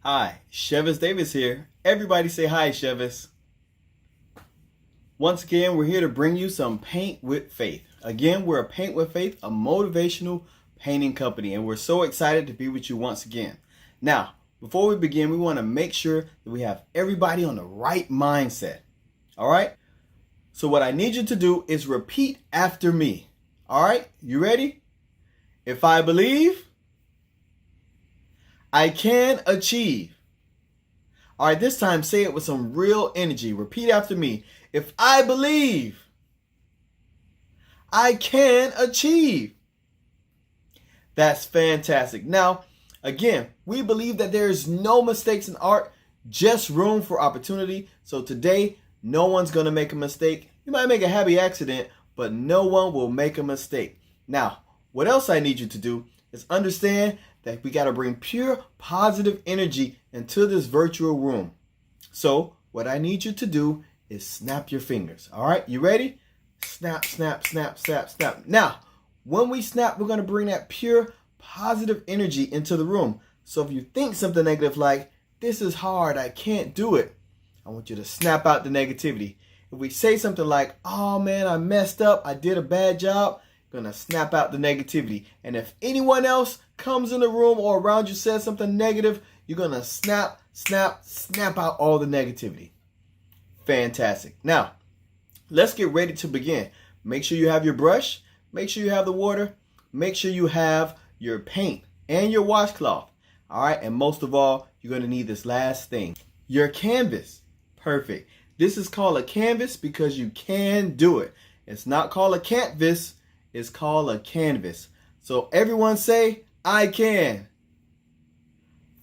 Hi, Chevis Davis here. Everybody say hi, Chevis. Once again, we're here to bring you some Paint with Faith. Again, we're a Paint with Faith, a motivational painting company, and we're so excited to be with you once again. Now, before we begin, we want to make sure that we have everybody on the right mindset. All right? So what I need you to do is repeat after me. All right? You ready? If I believe, I can achieve. All right, this time say it with some real energy. Repeat after me. If I believe, I can achieve. That's fantastic. Now, again, we believe that there is no mistakes in art, just room for opportunity. So today, no one's going to make a mistake. You might make a happy accident, but no one will make a mistake. Now, what else I need you to do is understand that we got to bring pure positive energy into this virtual room. So what I need you to do is snap your fingers. All right, you ready? Snap, snap, snap, snap, snap. Now, when we snap, we're going to bring that pure positive energy into the room. So if you think something negative like, this is hard, I can't do it, I want you to snap out the negativity. If we say something like, oh man, I messed up, I did a bad job, gonna snap out the negativity. And if anyone else comes in the room or around you says something negative, you're gonna snap, snap, snap out all the negativity. Fantastic. Now, let's get ready to begin. Make sure you have your brush, make sure you have the water, make sure you have your paint and your washcloth. All right, and most of all, you're gonna need this last thing, your canvas. Perfect. This is called a canvas because you can do it. It's not called a canvas. It's called a canvas. So everyone say, I can.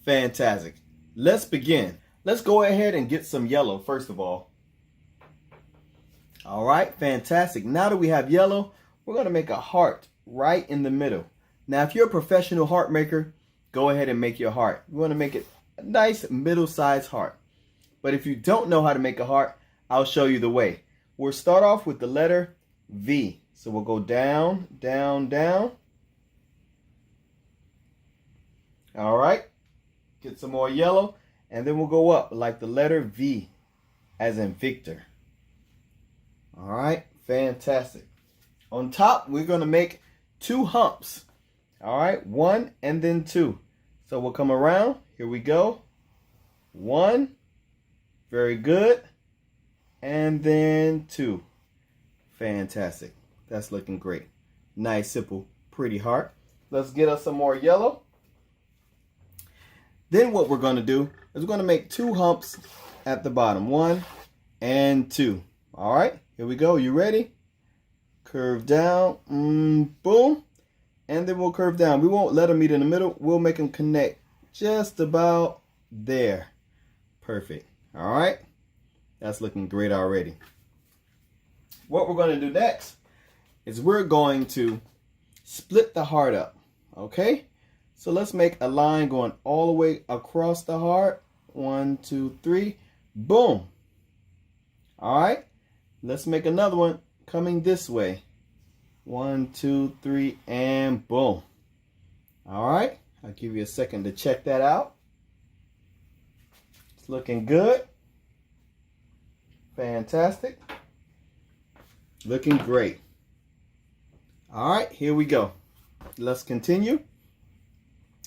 Fantastic. Let's begin. Let's go ahead and get some yellow first of all. All right, fantastic. Now that we have yellow, we're going to make a heart right in the middle. Now, if you're a professional heart maker, go ahead and make your heart. We want to make it a nice middle-sized heart. But if you don't know how to make a heart, I'll show you the way. We'll start off with the letter V. So we'll go down, down, down. All right. Get some more yellow. And then we'll go up like the letter V as in Victor. All right. Fantastic. On top, we're going to make two humps. All right. One and then two. So we'll come around. Here we go. One. Very good. And then two. Fantastic. That's looking great. Nice, simple, pretty heart. Let's get us some more yellow. Then what we're going to do is we're going to make two humps at the bottom. One and two. All right, here we go. You ready? Curve down. Boom. And then we'll curve down. We won't let them meet in the middle. We'll make them connect just about there. Perfect. All right. That's looking great already. What we're going to do next is we're going to split the heart up. Okay? So let's make a line going all the way across the heart. 1, 2, 3. Boom. All right? Let's make another one coming this way. 1, 2, 3, and boom. All right? I'll give you a second to check that out. It's looking good. Fantastic. Looking great. All right, here we go. Let's continue.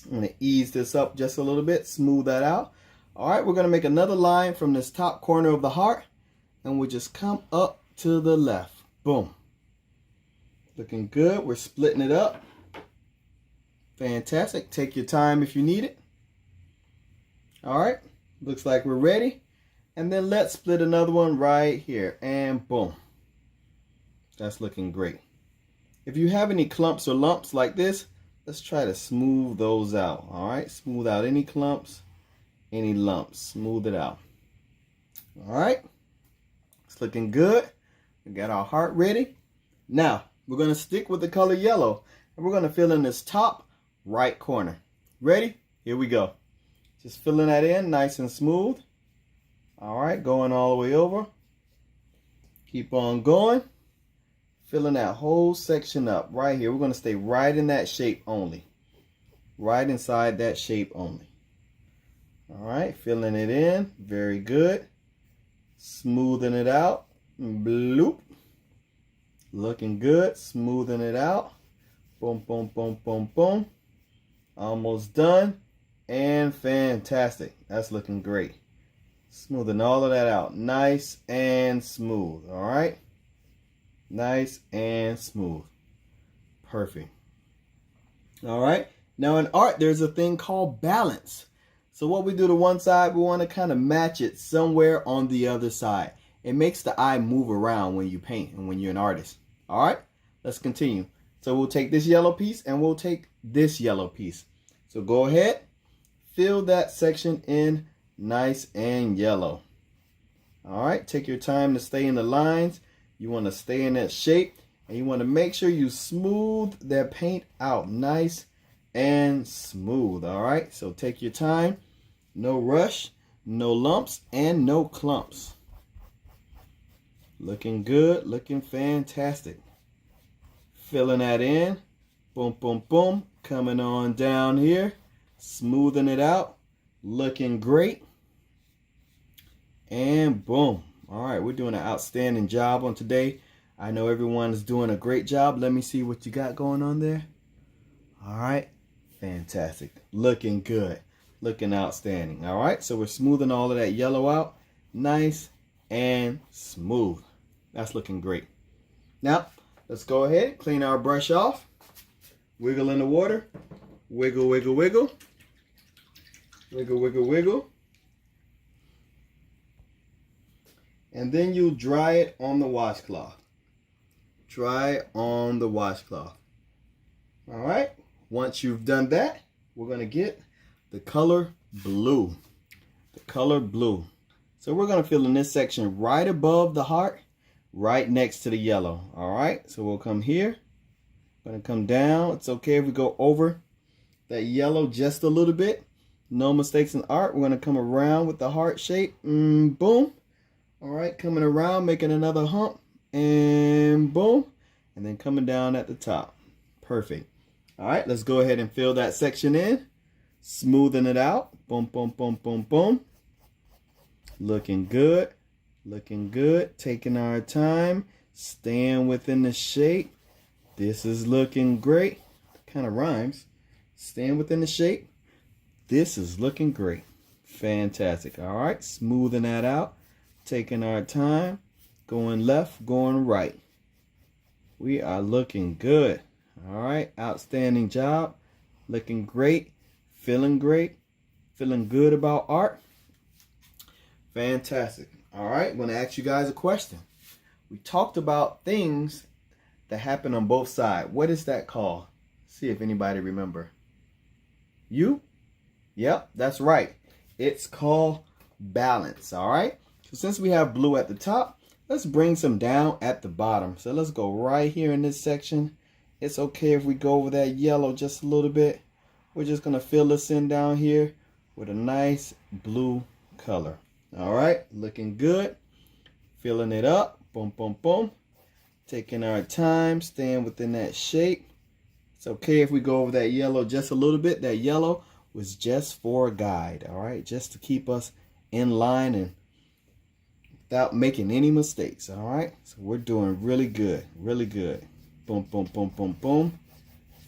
I'm going to ease this up just a little bit, smooth that out. All right, we're going to make another line from this top corner of the heart, and we'll just come up to the left. Boom. Looking good. We're splitting it up. Fantastic. Take your time if you need it. All right, looks like we're ready. And then let's split another one right here, and boom. That's looking great. If you have any clumps or lumps like this, let's try to smooth those out. All right, smooth out any clumps, any lumps. Smooth it out. All right, it's looking good. We got our heart ready. Now, we're going to stick with the color yellow, and we're going to fill in this top right corner. Ready? Here we go. Just filling that in nice and smooth. All right, going all the way over. Keep on going. Filling that whole section up right here. We're going to stay right in that shape only. Right inside that shape only. All right, filling it in. Very good. Smoothing it out. Bloop. Looking good. Smoothing it out. Boom, boom, boom, boom, boom. Almost done. And fantastic. That's looking great. Smoothing all of that out. Nice and smooth. All right. Nice and smooth. Perfect. All right. Now in art, there's a thing called balance. So what we do to one side, we want to kind of match it somewhere on the other side. It makes the eye move around when you paint and when you're an artist. All right. Let's continue. So we'll take this yellow piece and we'll take this yellow piece. So go ahead. Fill that section in nice and yellow. All right. Take your time to stay in the lines. You want to stay in that shape. And you want to make sure you smooth that paint out nice and smooth. All right, so take your time. No rush, no lumps, and no clumps. Looking good, looking fantastic. Filling that in. Boom, boom, boom. Coming on down here. Smoothing it out. Looking great. And boom. All right, we're doing an outstanding job on today. I know everyone is doing a great job. Let me see what you got going on there. All right. Fantastic. Looking good. Looking outstanding. All right. So we're smoothing all of that yellow out. Nice and smooth. That's looking great. Now, let's go ahead. Clean our brush off. Wiggle in the water. Wiggle, wiggle, wiggle. Wiggle, wiggle, wiggle. And then you dry it on the washcloth. Dry on the washcloth. All right. Once you've done that, we're going to get the color blue. The color blue. So we're going to fill in this section right above the heart, right next to the yellow. All right. So we'll come here. Going to come down. It's okay if we go over that yellow just a little bit. No mistakes in art. We're going to come around with the heart shape. Boom. All right. Coming around, making another hump. And boom, and then coming down at the top. Perfect. All right, let's go ahead and fill that section in. Smoothing it out. Boom, boom, boom, boom, boom. Looking good. Looking good. Taking our time. Staying within the shape. This is looking great. Kind of rhymes. Staying within the shape. This is looking great. Fantastic. All right, smoothing that out. Taking our time. Going left, going right. We are looking good. All right, outstanding job. Looking great. Feeling great. Feeling good about art. Fantastic. All right, I'm going to ask you guys a question. We talked about things that happen on both sides. What is that called? See if anybody remember. You? Yep, that's right. It's called balance. All right. So since we have blue at the top, let's bring some down at the bottom. So let's go right here in this section. It's okay if we go over that yellow just a little bit. We're just going to fill this in down here with a nice blue color. All right, looking good. Filling it up. Boom, boom, boom. Taking our time, staying within that shape. It's okay if we go over that yellow just a little bit. That yellow was just for a guide. All right, just to keep us in line and without making any mistakes. All right, so we're doing really good, really good. Boom, boom, boom, boom, boom.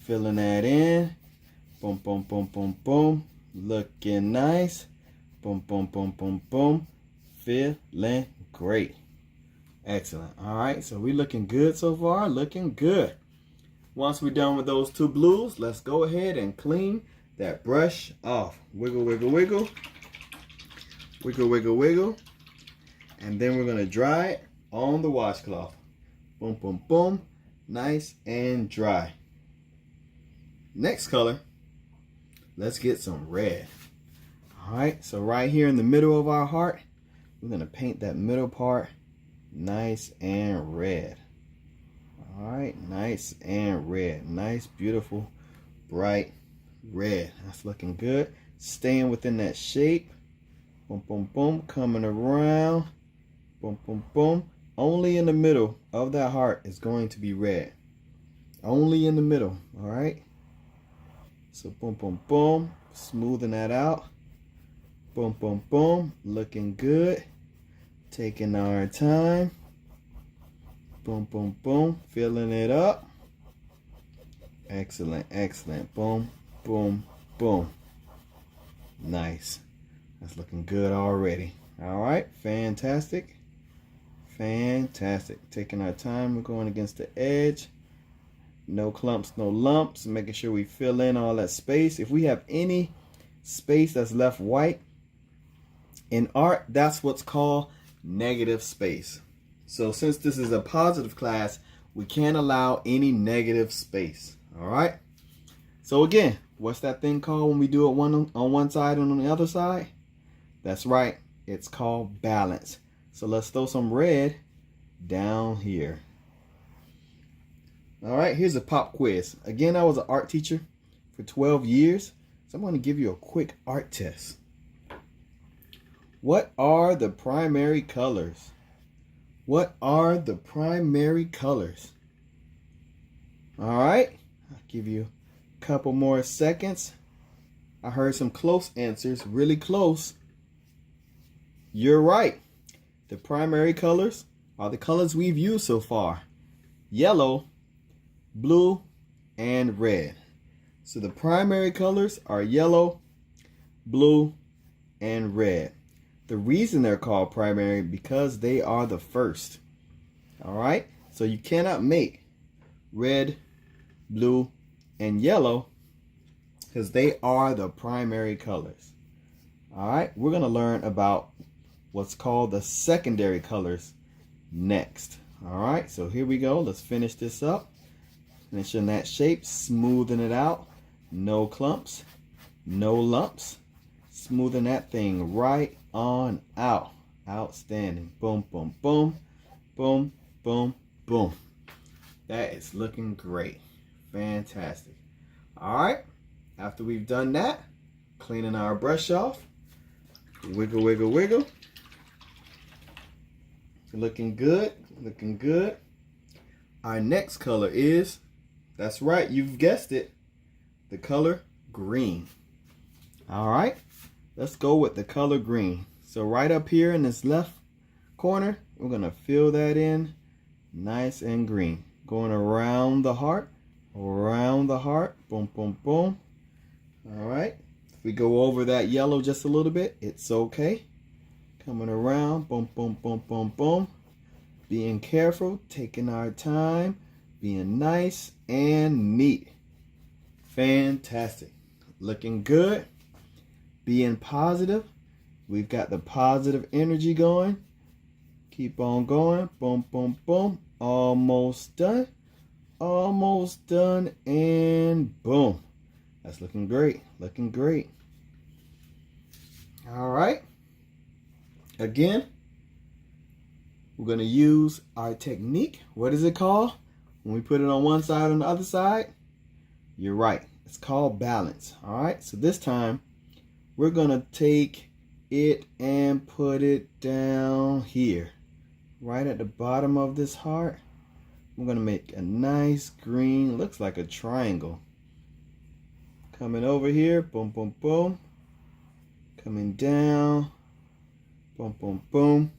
Filling that in. Boom, boom, boom, boom, boom. Looking nice. Boom, boom, boom, boom, boom. Feeling great. Excellent. All right, so we're looking good so far. Looking good. Once we're done with those two blues, let's go ahead and clean that brush off. Wiggle, wiggle, wiggle. Wiggle, wiggle, wiggle. And then we're going to dry it on the washcloth. Boom, boom, boom. Nice and dry. Next color, let's get some red. All right, so right here in the middle of our heart, we're going to paint that middle part nice and red. All right, nice and red. Nice, beautiful, bright red. That's looking good. Staying within that shape. Boom, boom, boom. Coming around. Boom, boom, boom. Only in the middle of that heart is going to be red. Only in the middle, all right? So boom, boom, boom. Smoothing that out. Boom, boom, boom. Looking good. Taking our time. Boom, boom, boom. Filling it up. Excellent, excellent. Boom, boom, boom. Nice. That's looking good already. All right, fantastic. Fantastic. Taking our time. We're going against the edge. No clumps, no lumps. Making sure we fill in all that space. If we have any space that's left white in art, that's what's called negative space. So since this is a positive class, we can't allow any negative space. All right. So again, what's that thing called when we do it on one side and on the other side? That's right. It's called balance. So let's throw some red down here. All right, here's a pop quiz. Again, I was an art teacher for 12 years. So I'm going to give you a quick art test. What are the primary colors? What are the primary colors? All right, I'll give you a couple more seconds. I heard some close answers, really close. You're right. The primary colors are the colors we've used so far. Yellow, blue, and red. So the primary colors are yellow, blue, and red. The reason they're called primary because they are the first. All right, so you cannot make red, blue, and yellow because they are the primary colors. All right, we're going to learn about what's called the secondary colors next. All right, so here we go. Let's finish this up. Finishing that shape, smoothing it out. No clumps, no lumps. Smoothing that thing right on out. Outstanding. Boom, boom, boom, boom, boom, boom. That is looking great. Fantastic. All right, after we've done that, cleaning our brush off. Wiggle, wiggle, wiggle. Looking good, looking good. Our next color is, that's right, you've guessed it, the color green. All right, let's go with the color green. So right up here in this left corner, we're gonna fill that in nice and green. Going around the heart, boom, boom, boom. All right, if we go over that yellow just a little bit, it's okay. Coming around, boom, boom, boom, boom, boom. Being careful, taking our time, being nice and neat. Fantastic. Looking good. Being positive. We've got the positive energy going. Keep on going. Boom, boom, boom. Almost done. Almost done. And boom. That's looking great. Looking great. All right. Again, we're going to use our technique. What is it called? When we put it on one side and the other side? You're right. It's called balance. All right. So this time, we're going to take it and put it down here. Right at the bottom of this heart. We're going to make a nice green, looks like a triangle. Coming over here. Boom, boom, boom. Coming down. Boom, boom, boom.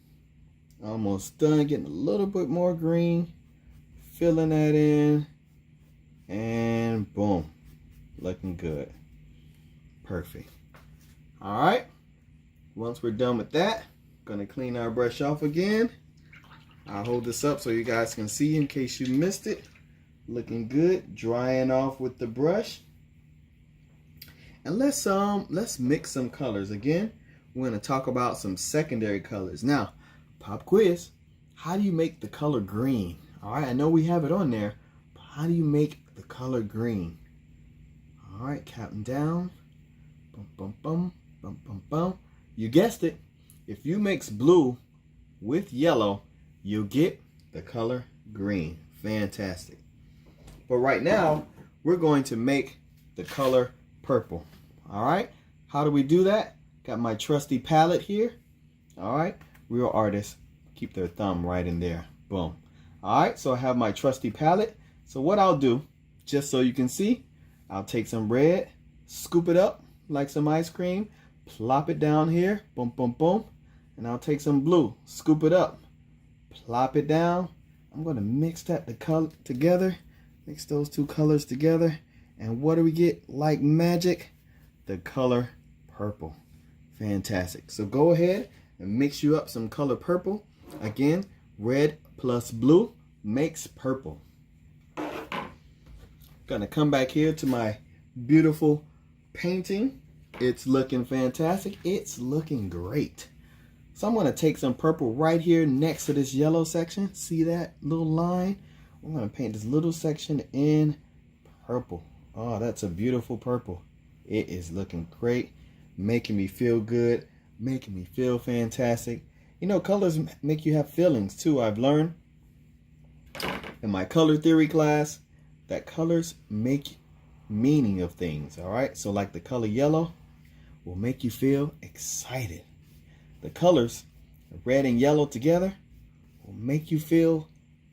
Almost done. Getting a little bit more green. Filling that in. And boom. Looking good. Perfect. All right. Once we're done with that, gonna clean our brush off again. I'll hold this up so you guys can see in case you missed it. Looking good. Drying off with the brush. And let's mix some colors again. We're going to talk about some secondary colors. Now, pop quiz. How do you make the color green? All right, I know we have it on there, but how do you make the color green? All right, counting down. Bum, bum, bum, bum, bum, bum. You guessed it. If you mix blue with yellow, you'll get the color green. Fantastic. But right now, we're going to make the color purple. All right, how do we do that? Got my trusty palette here. All right, real artists keep their thumb right in there. Boom. All right, so I have my trusty palette. So what I'll do, just so you can see, I'll take some red, scoop it up like some ice cream, plop it down here, boom, boom, boom. And I'll take some blue, scoop it up, plop it down. I'm going to mix that together, mix those two colors together. And what do we get like magic? The color purple. Fantastic. So go ahead and mix you up some color purple. Again, red plus blue makes purple. Gonna come back here to my beautiful painting. It's looking fantastic. It's looking great. So I'm gonna take some purple right here next to this yellow section. See that little line? I'm gonna paint this little section in purple. Oh, that's a beautiful purple. It is looking great, making me feel good, making me feel fantastic. You know, colors make you have feelings too. I've learned in my color theory class that colors make meaning of things. All right, so like the color yellow will make you feel excited. The colors red and yellow together will make you feel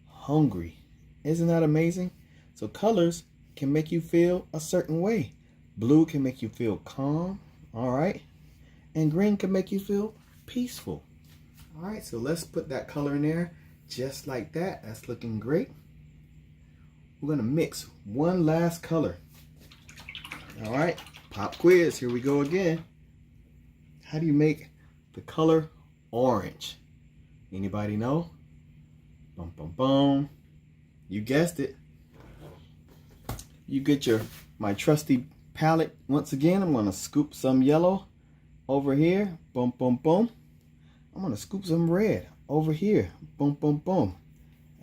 hungry. Isn't that amazing? So colors can make you feel a certain way. Blue can make you feel calm, all right? And green can make you feel peaceful. All right, so let's put that color in there just like that. That's looking great. We're gonna mix one last color. All right, pop quiz, here we go again. How do you make the color orange? Anybody know? Boom, boom, boom. You guessed it. You get my trusty palette. Once again, I'm gonna scoop some yellow over here. Boom, boom, boom. I'm gonna scoop some red over here. Boom, boom, boom.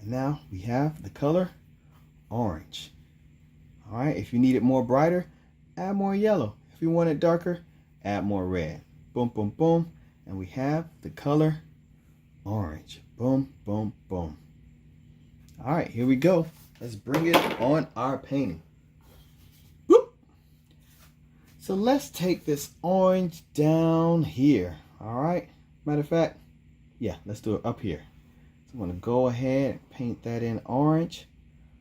And now we have the color orange. All right, if you need it more brighter, add more yellow. If you want it darker, add more red. Boom, boom, boom. And we have the color orange. Boom, boom, boom. All right, here we go. Let's bring it on our painting. Whoop. So let's take this orange down here. All right. Matter of fact, yeah, let's do it up here. So I'm going to go ahead and paint that in orange.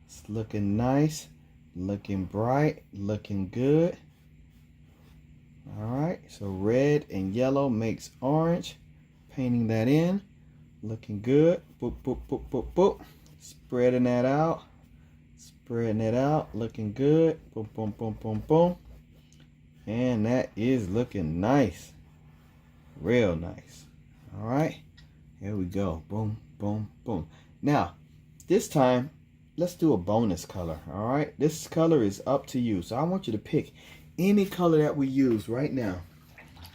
It's looking nice, looking bright, looking good. All right, so red and yellow makes orange. Painting that in, looking good. Boop, boop, boop, boop, boop. Spreading that out. Spreading it out, looking good. Boom, boom, boom, boom, boom. And that is looking nice. Real nice. All right, here we go. Boom, boom, boom. Now, this time, let's do a bonus color. All right, this color is up to you. So I want you to pick any color that we use right now.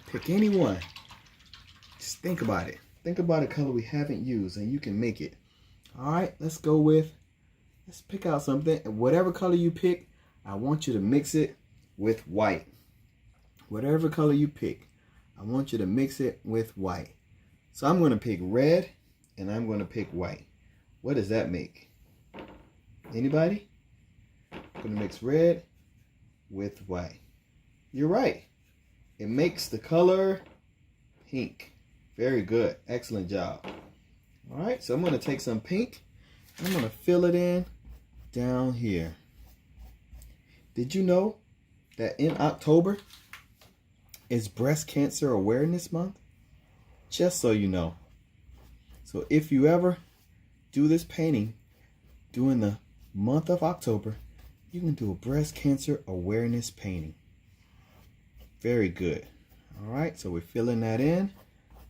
Pick any one. Just think about it. Think about a color we haven't used and you can make it. All right, let's pick out something. Whatever color you pick, I want you to mix it with white. Whatever color you pick, I want you to mix it with white. So I'm going to pick red and I'm going to pick white. What does that make? Anybody? I'm going to mix red with white. You're right. It makes the color pink. Very good. Excellent job. All right, so I'm going to take some pink and I'm going to fill it in down here. Did you know that in October is Breast Cancer Awareness Month? Just so you know. So if you ever do this painting during the month of October, you can do a breast cancer awareness painting. Very good. All right, so we're filling that in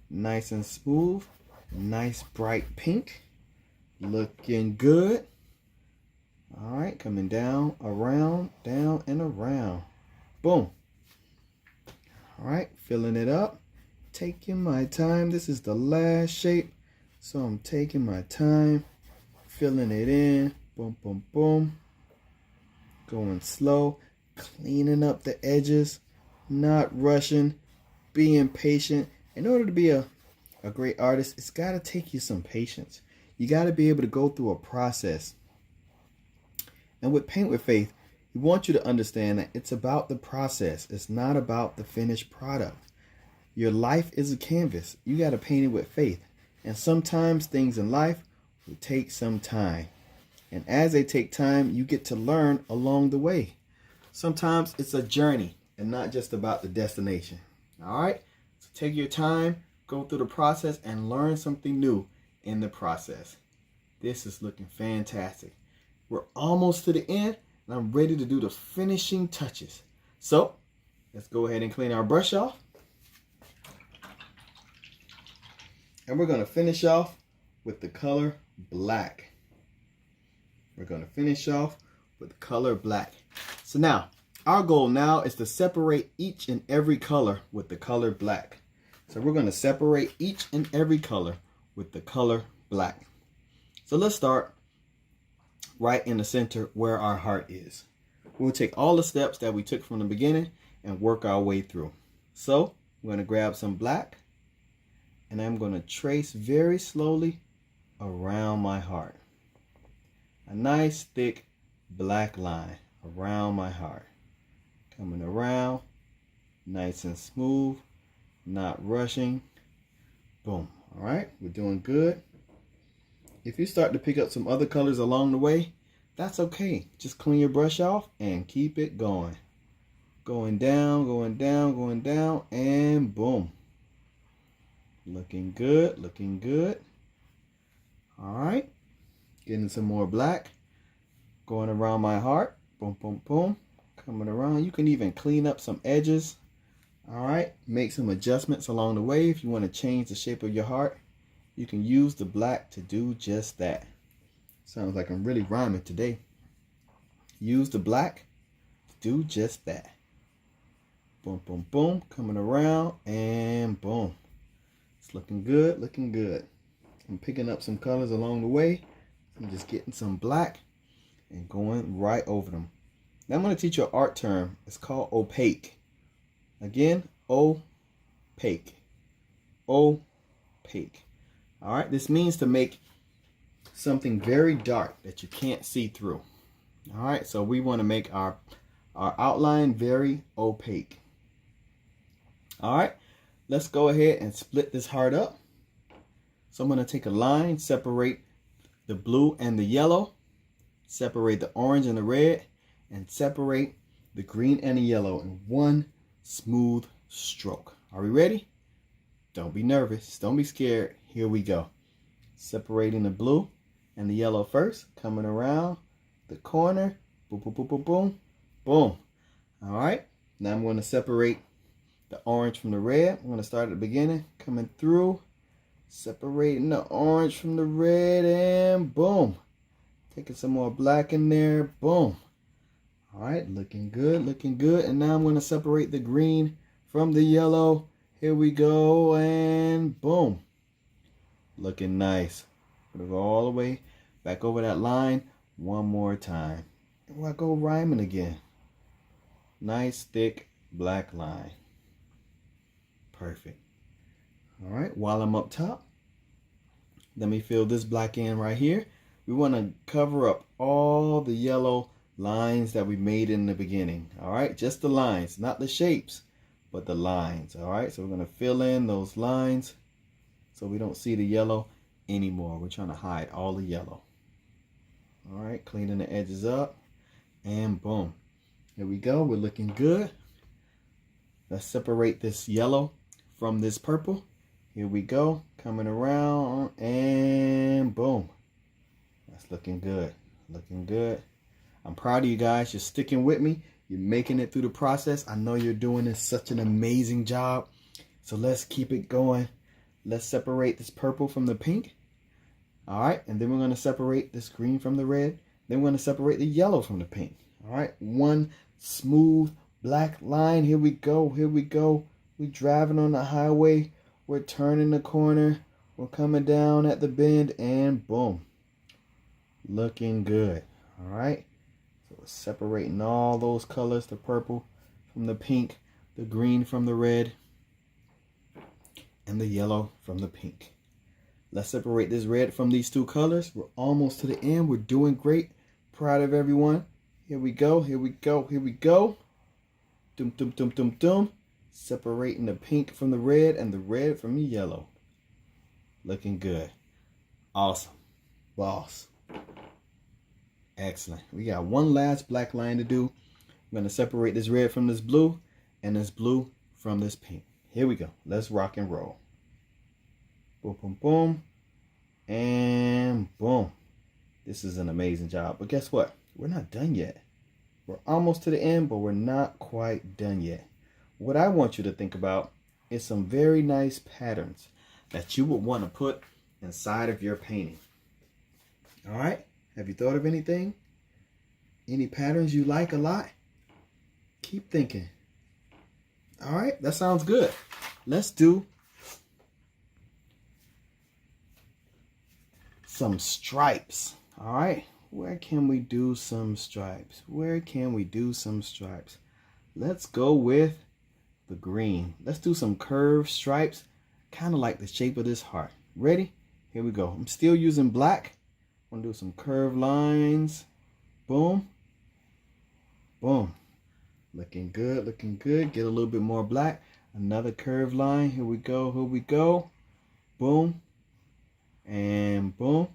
nice and smooth. Nice bright pink. Looking good. All right, coming down, around, down, and around. Boom. All right, filling it up. Taking my time. This is the last shape, so I'm taking my time, filling it in. Boom, boom, boom. Going slow, cleaning up the edges, not rushing, being patient. In order to be a great artist, it's got to take you some patience. You got to be able to go through a process. And with Paint with Faith, we want you to understand that it's about the process. It's not about the finished product. Your life is a canvas. You got to paint it with faith. And sometimes things in life will take some time. And as they take time, you get to learn along the way. Sometimes it's a journey and not just about the destination. All right, so take your time, go through the process, and learn something new in the process. This is looking fantastic. We're almost to the end, and I'm ready to do the finishing touches. So let's go ahead and clean our brush off. And we're going to finish off with the color black. We're going to finish off with color black. So now, our goal now is to separate each and every color with the color black. So we're going to separate each and every color with the color black. So let's start right in the center where our heart is. We'll take all the steps that we took from the beginning and work our way through. So I'm going to grab some black, and I'm going to trace very slowly around my heart. A nice thick black line around my heart. Coming around, nice and smooth, not rushing. Boom. All right, we're doing good. If you start to pick up some other colors along the way, that's okay. Just clean your brush off and keep it going. Going down, going down, going down, and boom. Looking good, looking good. All right, getting some more black. Going around my heart. Boom, boom, boom. Coming around. You can even clean up some edges. All right, make some adjustments along the way. If you want to change the shape of your heart, you can use the black to do just that. Sounds like I'm really rhyming today. Use the black to do just that. Boom, boom, boom. Coming around and boom. It's looking good, looking good. I'm picking up some colors along the way. I'm just getting some black and going right over them. Now I'm going to teach you an art term. It's called opaque. Again, opaque. Opaque. All right, this means to make something very dark that you can't see through. All right, so we want to make our outline very opaque. All right, let's go ahead and split this heart up. So I'm going to take a line, separate the blue and the yellow, separate the orange and the red, and separate the green and the yellow in one smooth stroke. Are we ready? Don't be nervous. Don't be scared. Here we go. Separating the blue and the yellow first. Coming around the corner. Boom, boom, boom, boom, boom. Boom. All right. Now I'm going to separate the orange from the red. I'm going to start at the beginning. Coming through. Separating the orange from the red. And boom. Taking some more black in there. Boom. All right. Looking good. Looking good. And now I'm going to separate the green from the yellow. Here we go, and boom. Looking nice. Gonna go all the way back over that line one more time. And I go rhyming again. Nice, thick, black line. Perfect. All right, while I'm up top, let me fill this black in right here. We want to cover up all the yellow lines that we made in the beginning. All right, just the lines, not the shapes, but the lines. All right, so we're going to fill in those lines so we don't see the yellow anymore. We're trying to hide all the yellow. All right, cleaning the edges up, and boom. Here we go. We're looking good. Let's separate this yellow from this purple. Here we go. Coming around, and boom. That's looking good. Looking good. I'm proud of you guys. You're sticking with me. You're making it through the process. I know you're doing this such an amazing job. So let's keep it going. Let's separate this purple from the pink. All right. And then we're going to separate this green from the red. Then we're going to separate the yellow from the pink. All right. One smooth black line. Here we go. Here we go. We're driving on the highway. We're turning the corner. We're coming down at the bend, and boom. Looking good. All right. So we're separating all those colors, the purple from the pink, the green from the red, and the yellow from the pink. Let's separate this red from these two colors. We're almost to the end. We're doing great. Proud of everyone. Here we go. Here we go. Here we go. Dum, dum, dum, dum, dum. Separating the pink from the red and the red from the yellow. Looking good. Awesome. Boss. Excellent. We got one last black line to do. I'm going to separate this red from this blue and this blue from this pink. Here we go. Let's rock and roll. Boom, boom, boom. And boom. This is an amazing job. But guess what? We're not done yet. We're almost to the end, but we're not quite done yet. What I want you to think about is some very nice patterns that you would want to put inside of your painting. All right? Have you thought of anything? Any patterns you like a lot? Keep thinking. All right, that sounds good. Let's do some stripes. All right, where can we do some stripes? Where can we do some stripes? Let's go with the green. Let's do some curved stripes, kind of like the shape of this heart. Ready? Here we go. I'm still using black. I'm gonna do some curved lines. Boom. Boom. Looking good, looking good. Get a little bit more black. Another curved line. Here we go, here we go. Boom. And boom.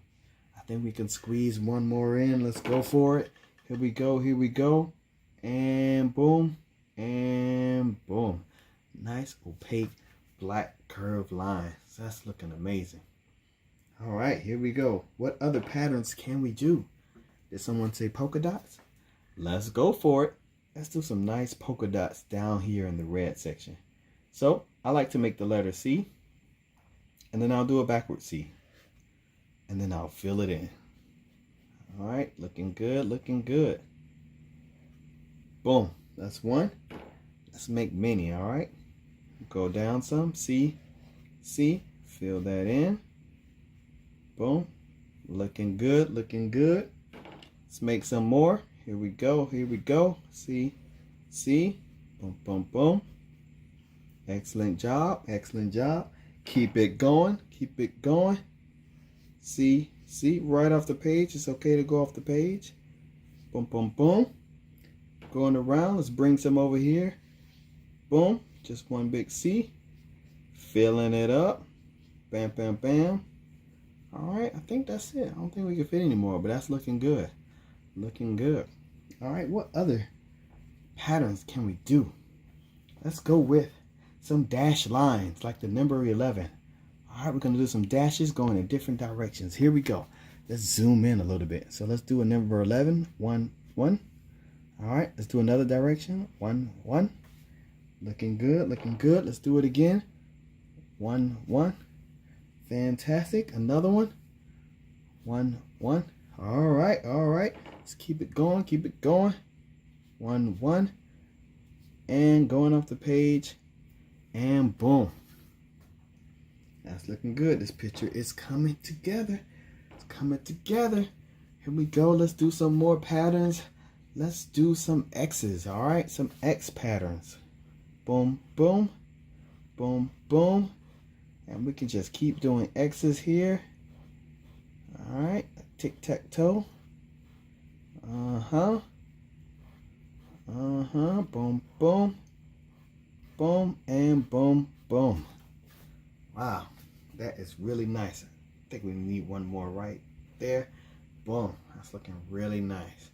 I think we can squeeze one more in. Let's go for it. Here we go, here we go. And boom. And boom. Nice opaque black curved lines. That's looking amazing. All right, here we go. What other patterns can we do? Did someone say polka dots? Let's go for it. Let's do some nice polka dots down here in the red section. So I like to make the letter C, and then I'll do a backward C, and then I'll fill it in. All right, looking good, looking good. Boom, that's one. Let's make many, all right? Go down some, C, C, fill that in. Boom, looking good, looking good. Let's make some more. Here we go, here we go. C, C, boom, boom, boom. Excellent job, excellent job. Keep it going, keep it going. C, C, right off the page. It's okay to go off the page. Boom, boom, boom. Going around, let's bring some over here. Boom, just one big C. Filling it up. Bam, bam, bam. All right, I think that's it. I don't think we can fit any more, but that's looking good. Looking good. All right, what other patterns can we do? Let's go with some dashed lines like the number 11. All right, we're gonna do some dashes going in different directions. Here we go. Let's zoom in a little bit. So let's do a number 11, 1, 1. All right, let's do another direction, 1, 1. Looking good, looking good. Let's do it again. 1, 1. Fantastic. Another one. 1, 1. All right, all right. Let's keep it going, keep it going. 1, 1. And going off the page. And boom. That's looking good. This picture is coming together. It's coming together. Here we go. Let's do some more patterns. Let's do some X's, all right? Some X patterns. Boom, boom. Boom, boom. And we can just keep doing X's here. All right. Tic-tac-toe. Uh-huh. Uh-huh. Boom, boom. Boom, and boom, boom. Wow. That is really nice. I think we need one more right there. Boom. That's looking really nice.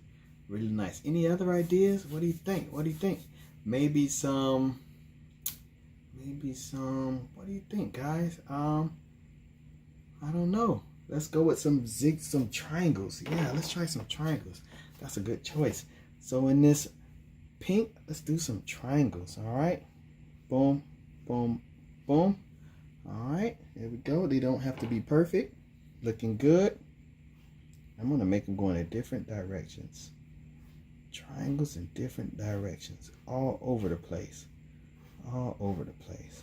Really nice. Any other ideas? What do you think? What do you think? Maybe some, what do you think, guys? I don't know. Let's go with some triangles. Yeah, let's try some triangles. That's a good choice. So in this pink, let's do some triangles, all right? Boom, boom, boom. All right, there we go. They don't have to be perfect. Looking good. I'm gonna make them go in different directions. Triangles in different directions, all over the place. All over the place.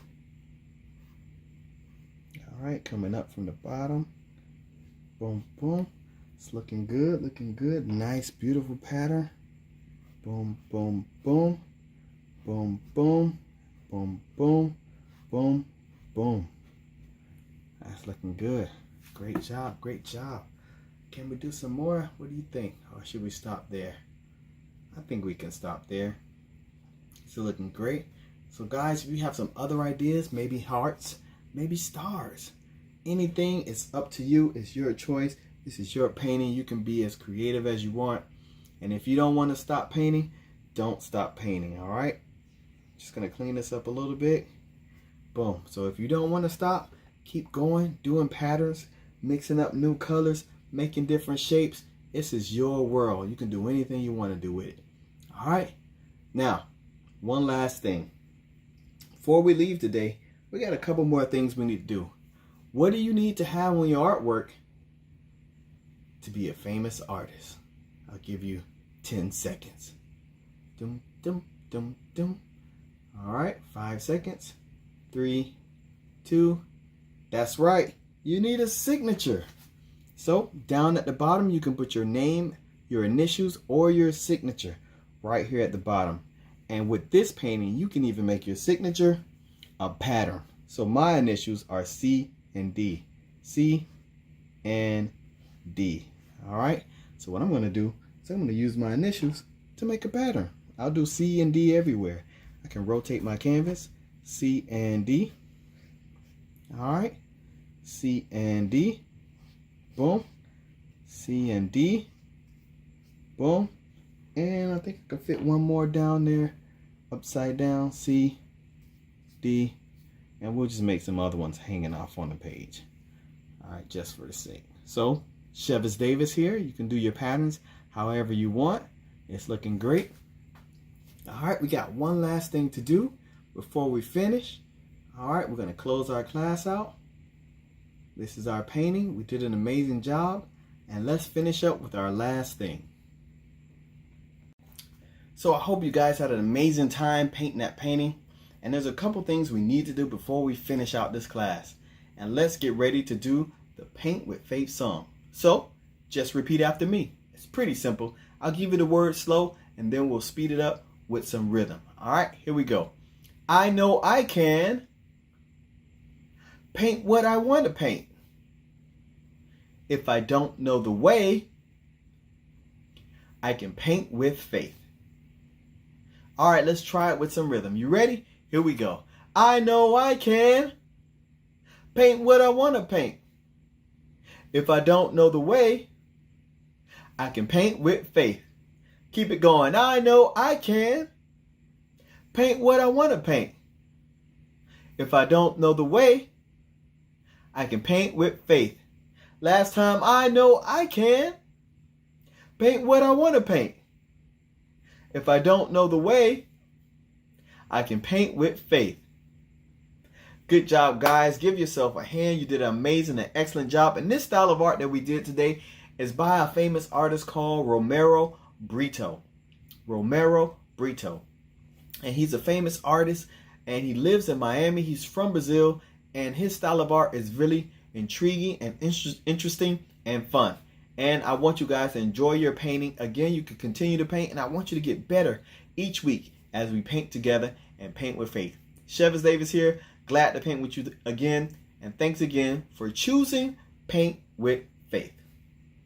All right, coming up from the bottom. Boom, boom. It's looking good, looking good. Nice, beautiful pattern. Boom, boom, boom. Boom, boom. Boom, boom. Boom, boom. That's looking good. Great job, great job. Can we do some more? What do you think? Or should we stop there? I think we can stop there. It's looking great. So guys, if you have some other ideas, maybe hearts, maybe stars, anything, it's up to you. It's your choice. This is your painting. You can be as creative as you want. And if you don't want to stop painting, don't stop painting, all right? Just gonna clean this up a little bit. Boom. So if you don't want to stop, keep going, doing patterns, mixing up new colors, making different shapes. This is your world. You can do anything you want to do with it. All right. Now, one last thing. Before we leave today, we got a couple more things we need to do. What do you need to have on your artwork to be a famous artist? I'll give you 10 seconds. Dum, dum, dum, dum. All right, 5 seconds. 3, 2. That's right. You need a signature. So down at the bottom, you can put your name, your initials, or your signature right here at the bottom. And with this painting, you can even make your signature a pattern. So my initials are C and D. C and D. All right. So what I'm going to do is I'm going to use my initials to make a pattern. I'll do C and D everywhere. I can rotate my canvas. C and D. All right. C and D. Boom. C and D. Boom. And I think I can fit one more down there. Upside down. C, D. And we'll just make some other ones hanging off on the page. All right, just for the sake. So, Chevis Davis here. You can do your patterns however you want. It's looking great. All right, we got one last thing to do before we finish. All right, we're going to close our class out. This is our painting. We did an amazing job. And let's finish up with our last thing. So I hope you guys had an amazing time painting that painting. And there's a couple things we need to do before we finish out this class. And let's get ready to do the Paint with Faith song. So just repeat after me. It's pretty simple. I'll give you the word slow and then we'll speed it up with some rhythm. All right, here we go. I know I can paint what I want to paint. If I don't know the way, I can paint with faith. All right, let's try it with some rhythm. You ready? Here we go. I know I can paint what I want to paint. If I don't know the way, I can paint with faith. Keep it going. I know I can paint what I want to paint. If I don't know the way, I can paint with faith. Last time, I know I can paint what I want to paint. If I don't know the way, I can paint with faith. Good job, guys. Give yourself a hand. You did an amazing and excellent job. And this style of art that we did today is by a famous artist called Romero Brito. Romero Brito. And he's a famous artist and he lives in Miami. He's from Brazil and his style of art is really intriguing and interesting and fun. And I want you guys to enjoy your painting. Again, you can continue to paint and I want you to get better each week as we paint together and paint with faith. Chevis Davis here. Glad to paint with you again. And thanks again for choosing Paint with Faith.